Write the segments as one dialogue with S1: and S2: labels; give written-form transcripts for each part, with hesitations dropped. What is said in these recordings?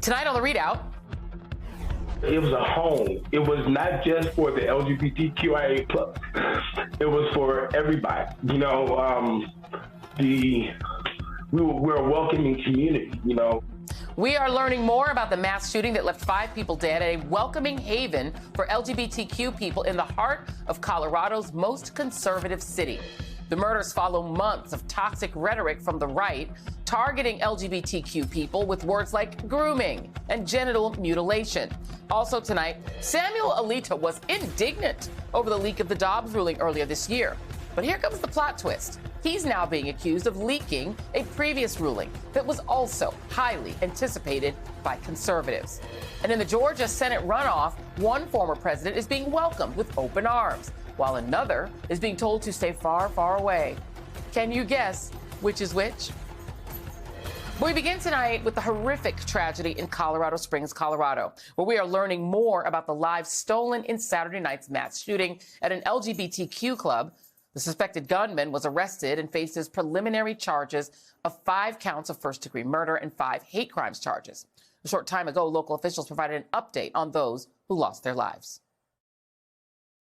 S1: Tonight on The ReidOut.
S2: It was a home. It was not just for the LGBTQIA plus. It was for everybody. You know, we're a welcoming community, you know.
S1: We are learning more about the mass shooting that left 5 people dead at a welcoming haven for LGBTQ people in the heart of Colorado's most conservative city. The murders follow months of toxic rhetoric from the right, targeting LGBTQ people with words like grooming and genital mutilation. Also tonight, Samuel Alito was indignant over the leak of the Dobbs ruling earlier this year. But here comes the plot twist. He's now being accused of leaking a previous ruling that was also highly anticipated by conservatives. And in the Georgia Senate runoff, one former president is being welcomed with open arms, while another is being told to stay far, far away. Can you guess which is which? We begin tonight with the horrific tragedy in Colorado Springs, Colorado, where we are learning more about the lives stolen in Saturday night's mass shooting at an LGBTQ club. The suspected gunman was arrested and faces preliminary charges of 5 counts of first-degree murder and 5 hate crimes charges. A short time ago, local officials provided an update on those who lost their lives.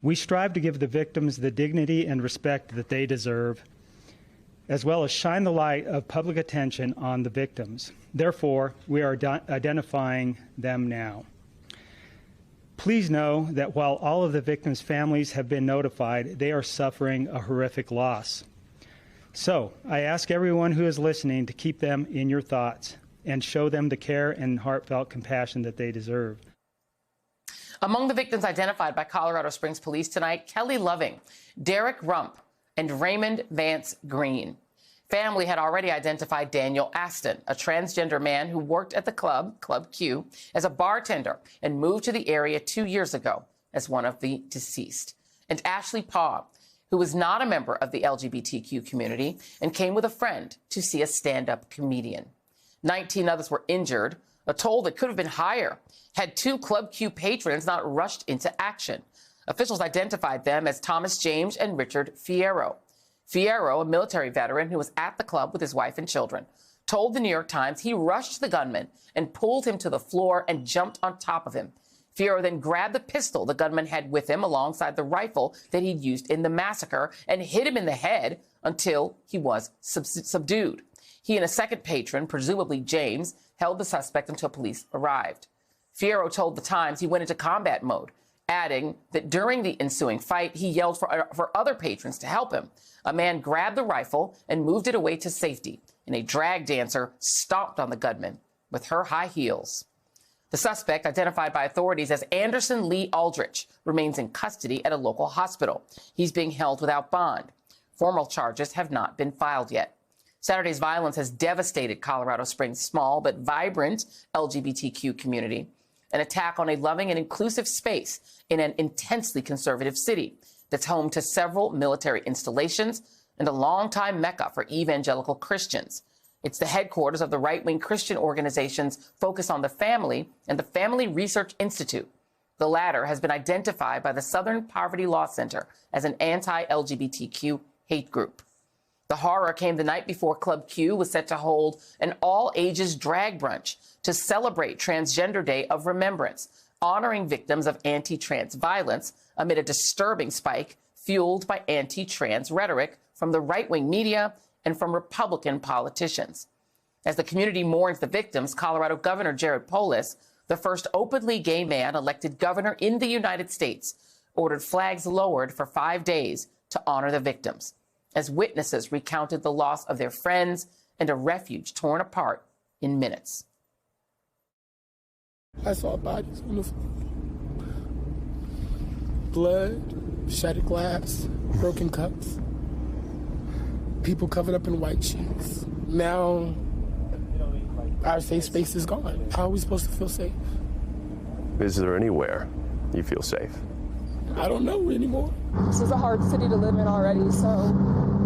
S3: We strive to give the victims the dignity and respect that they deserve, as well as shine the light of public attention on the victims. Therefore, we are identifying them now. Please know that while all of the victims' families have been notified, they are suffering a horrific loss. So, I ask everyone who is listening to keep them in your thoughts and show them the care and heartfelt compassion that they deserve.
S1: Among the victims identified by Colorado Springs police tonight, Kelly Loving, Derek Rump, and Raymond Vance Green. Family had already identified Daniel Aston, a transgender man who worked at the club, Club Q, as a bartender and moved to the area 2 years ago as one of the deceased. And Ashley Paugh, who was not a member of the LGBTQ community and came with a friend to see a stand-up comedian. 19 others were injured, a toll that could have been higher had 2 Club Q patrons not rushed into action. Officials identified them as Thomas James and Richard Fierro. Fierro, a military veteran who was at the club with his wife and children, told the New York Times he rushed the gunman and pulled him to the floor and jumped on top of him. Fierro then grabbed the pistol the gunman had with him alongside the rifle that he'd used in the massacre and hit him in the head until he was subdued. He and a second patron, presumably James, held the suspect until police arrived. Fierro told the Times he went into combat mode, adding that during the ensuing fight, he yelled for other patrons to help him. A man grabbed the rifle and moved it away to safety, and a drag dancer stomped on the gunman with her high heels. The suspect, identified by authorities as Anderson Lee Aldrich, remains in custody at a local hospital. He's being held without bond. Formal charges have not been filed yet. Saturday's violence has devastated Colorado Springs' small but vibrant LGBTQ community, an attack on a loving and inclusive space in an intensely conservative city that's home to several military installations and a longtime mecca for evangelical Christians. It's the headquarters of the right-wing Christian organization's Focus on the Family and the Family Research Institute. The latter has been identified by the Southern Poverty Law Center as an anti-LGBTQ hate group. The horror came the night before Club Q was set to hold an all-ages drag brunch to celebrate Transgender Day of Remembrance, honoring victims of anti-trans violence amid a disturbing spike fueled by anti-trans rhetoric from the right-wing media and from Republican politicians. As the community mourns the victims, Colorado Governor Jared Polis, the first openly gay man elected governor in the United States, ordered flags lowered for 5 days to honor the victims, as witnesses recounted the loss of their friends and a refuge torn apart in minutes.
S4: I saw bodies on the floor. Blood, shattered glass, broken cups. People covered up in white sheets. Now, our safe space is gone. How are we supposed to feel safe?
S5: Is there anywhere you feel safe?
S4: I don't know anymore.
S6: This is a hard city to live in already, so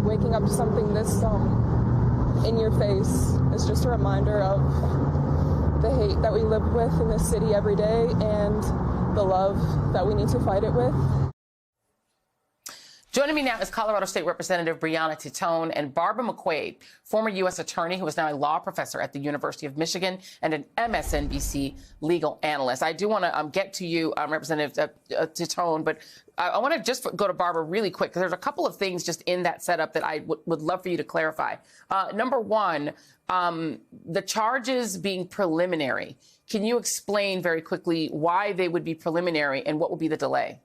S6: waking up to something this in your face is just a reminder of the hate that we live with in this city every day and the love that we need to fight it with.
S1: Joining me now is Colorado State Representative Breonna Titone and Barbara McQuade, former U.S. attorney who is now a law professor at the University of Michigan and an MSNBC legal analyst. I do want to get to you, Representative Titone, but I want to just go to Barbara really quick, because there's a couple of things just in that setup that I would love for you to clarify. Number one, the charges being preliminary. Can you explain very quickly why they would be preliminary and what will be the delay?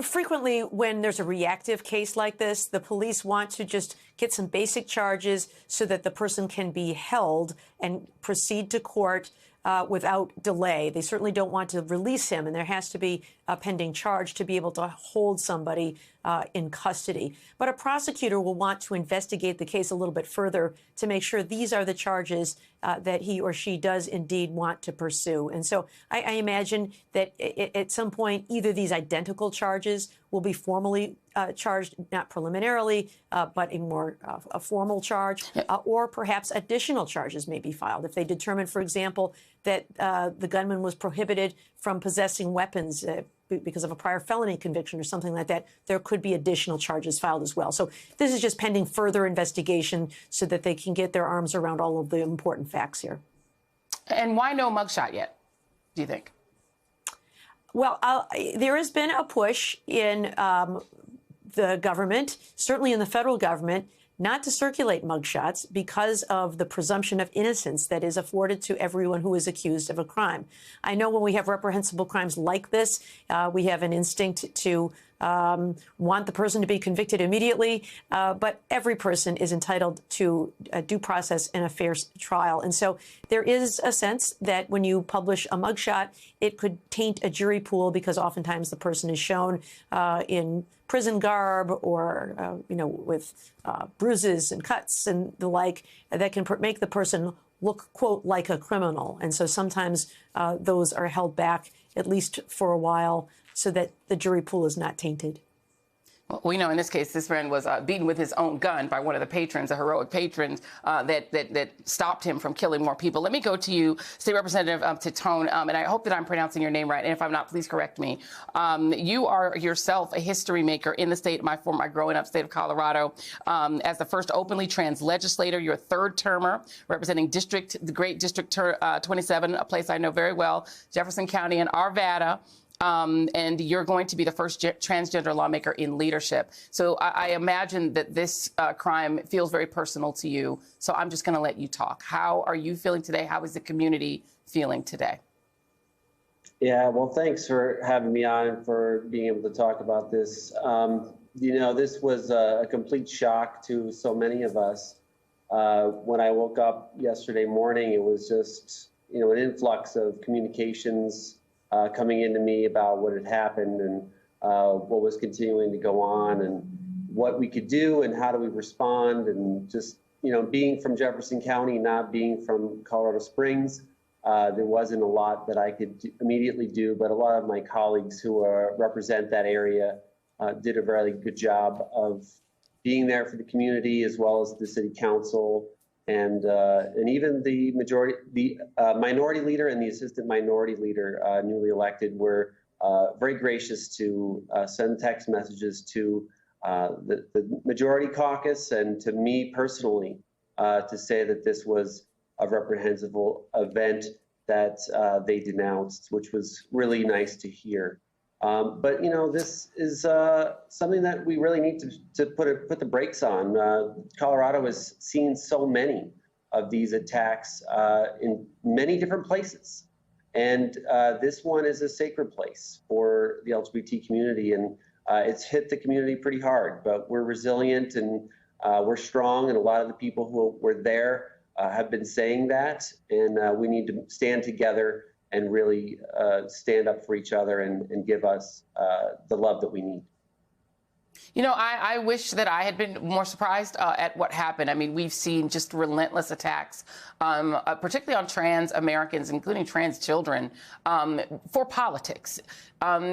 S7: Frequently, when there's a reactive case like this, the police want to just get some basic charges so that the person can be held and proceed to court without delay. They certainly don't want to release him, and there has to be a pending charge to be able to hold somebody in custody. But a prosecutor will want to investigate the case a little bit further to make sure these are the charges that he or she does indeed want to pursue. And so I imagine that at some point, either these identical charges will be formally charged, not preliminarily, but a more a formal charge, or perhaps additional charges may be filed. If they determine, for example, that the gunman was prohibited from possessing weapons because of a prior felony conviction or something like that, there could be additional charges filed as well. So this is just pending further investigation so that they can get their arms around all of the important facts here. And why no mugshot yet, do you think? Well, there has been a push in the government, certainly in the federal government, not to circulate mugshots because of the presumption of innocence that is afforded to everyone who is accused of a crime. I know when we have reprehensible crimes like this, we have an instinct to want the person to be convicted immediately, but every person is entitled to a due process and a fair trial. And so there is a sense that when you publish a mugshot, it could taint a jury pool because oftentimes the person is shown in prison garb or, with bruises and cuts and the like that can make the person look, quote, like a criminal. And so sometimes those are held back, at least for a while, so that the jury pool is not tainted. Well, we know in this case, this man was beaten with his own gun by one of the patrons, a heroic patron that stopped him from killing more people. Let me go to you, State Representative Titone, and I hope that I'm pronouncing your name right. And if I'm not, please correct me. You are yourself a history maker in the state, my growing up state of Colorado. As the first openly trans legislator, you're a third termer representing the great District 27, a place I know very well, Jefferson County and Arvada. And you're going to be the first transgender lawmaker in leadership. So I imagine that this crime feels very personal to you. So I'm just going to let you talk. How are you feeling today? How is the community feeling today?
S8: Yeah, well, thanks for having me on and for being able to talk about this. This was a complete shock to so many of us. When I woke up yesterday morning, it was just, an influx of communications coming into me about what had happened and what was continuing to go on and what we could do and how do we respond. And just, being from Jefferson County, not being from Colorado Springs, there wasn't a lot that I could immediately do, but a lot of my colleagues who represent that area did a very good job of being there for the community, as well as the city council. And even the minority leader and the assistant minority leader, newly elected, were very gracious to send text messages to the majority caucus and to me personally to say that this was a reprehensible event that they denounced, which was really nice to hear. But this is something that we really need to put the brakes on. Colorado has seen so many of these attacks in many different places, and this one is a sacred place for the LGBT community, and it's hit the community pretty hard. But we're resilient and we're strong, and a lot of the people who were there have been saying that, and we need to stand together and really stand up for each other and give us the love that we need.
S1: I wish that I had been more surprised at what happened. I mean, we've seen just relentless attacks, particularly on trans Americans, including trans children, for politics.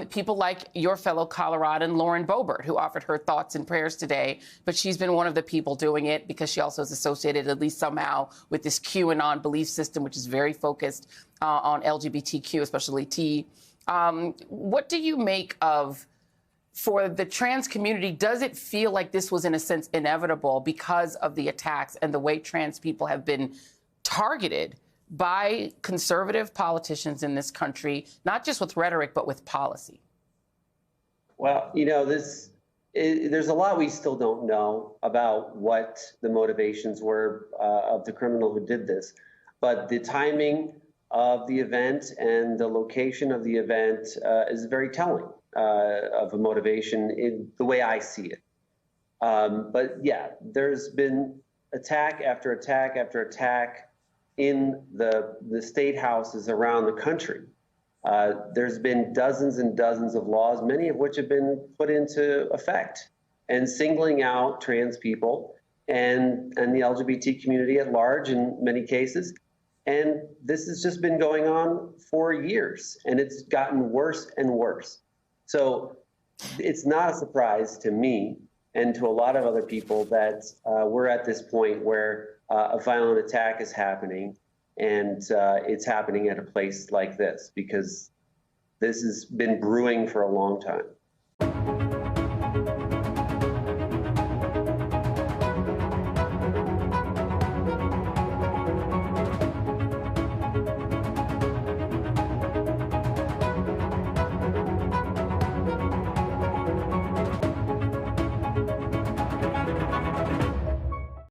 S1: People like your fellow Coloradan, Lauren Boebert, who offered her thoughts and prayers today, but she's been one of the people doing it because she also is associated, at least somehow, with this QAnon belief system, which is very focused on LGBTQ, especially T. What do you make of for the trans community, does it feel like this was in a sense inevitable because of the attacks and the way trans people have been targeted by conservative politicians in this country, not just with rhetoric, but with policy?
S8: Well, you know, there's a lot we still don't know about what the motivations were of the criminal who did this. But the timing of the event and the location of the event is very telling of a motivation in the way I see it. But yeah, there's been attack after attack after attack in the state houses around the country. There's been dozens and dozens of laws, many of which have been put into effect, and singling out trans people and the LGBT community at large in many cases. And this has just been going on for years, and it's gotten worse and worse. So it's not a surprise to me and to a lot of other people that we're at this point where a violent attack is happening, and it's happening at a place like this, because this has been brewing for a long time.